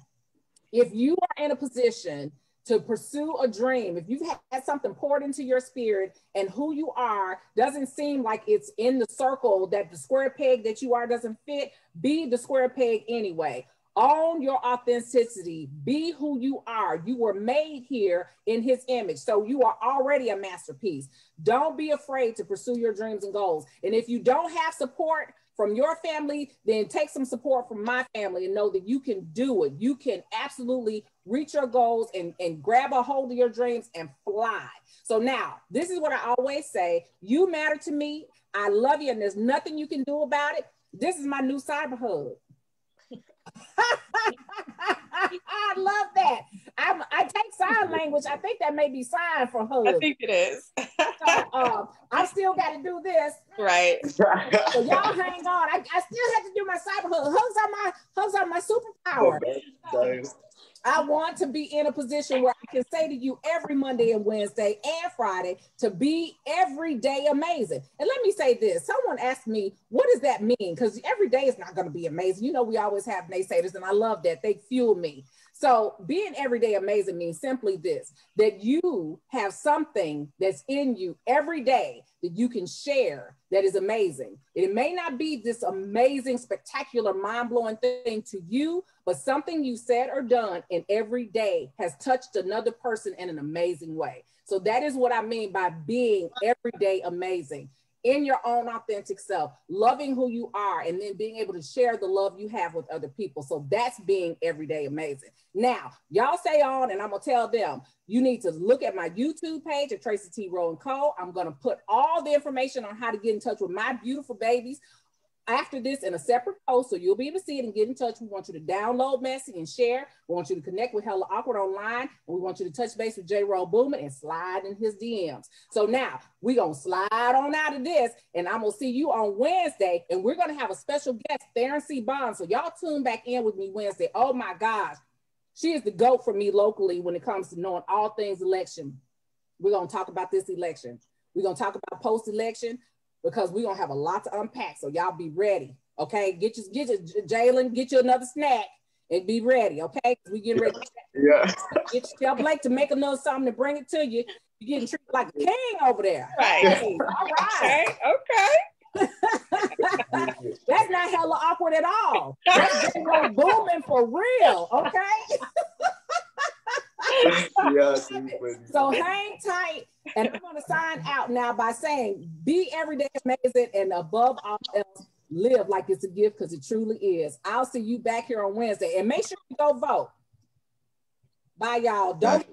if you are in a position to pursue a dream, if you've had something poured into your spirit and who you are doesn't seem like it's in the circle that the square peg that you are doesn't fit, be the square peg anyway. Own your authenticity. Be who you are. You were made here in his image. So you are already a masterpiece. Don't be afraid to pursue your dreams and goals. And if you don't have support from your family, then take some support from my family and know that you can do it. You can absolutely reach your goals and grab a hold of your dreams and fly. So now, this is what I always say. You matter to me. I love you, and there's nothing you can do about it. This is my new cyber hug. I love that. I take sign language. I think that may be sign for hugs. I think it is. So I still got to do this. Right. So y'all hang on. I still have to do my cyber hug. Hugs are my superpower. I want to be in a position where I can say to you every Monday and Wednesday and Friday to be every day amazing. And let me say this. Someone asked me, what does that mean? Because every day is not going to be amazing. You know, we always have naysayers, and I love that. They fuel me. So being everyday amazing means simply this, that you have something that's in you every day that you can share that is amazing. It may not be this amazing, spectacular, mind-blowing thing to you, but something you said or done in every day has touched another person in an amazing way. So that is what I mean by being everyday amazing. In your own authentic self, loving who you are, and then being able to share the love you have with other people. So that's being everyday amazing. Now, y'all stay on, and I'm gonna tell them, you need to look at my YouTube page at Tracy T. and Co. I'm gonna put all the information on how to get in touch with my beautiful babies after this in a separate post, so you'll be able to see it and get in touch. We want you to download Messy and share. We want you to connect with Hella Awkward online, and we want you to touch base with J. Roll Boomer and slide in his DMs. So now we're gonna slide on out of this, and I'm gonna see you on Wednesday, and we're gonna have a special guest, Theron C. Bond. So y'all tune back in with me Wednesday. Oh my gosh, she is the GOAT for me locally when it comes to knowing all things election. We're gonna talk about this election. We're gonna talk about post-election, because we're gonna have a lot to unpack. So y'all be ready, okay? Get your Jalen, get you another snack and be ready, okay? We getting ready. Yeah. Get your Blake to make another something to bring it to you. You're getting treated like a king over there. Right. Hey, all right. Okay. That's not hella awkward at all. That's booming for real, okay? Yeah, so hang tight, and I'm going to sign out now by saying, be everyday amazing, and above all else, live like it's a gift, because it truly is. I'll see you back here on Wednesday, and make sure you go vote. Bye, y'all. Don't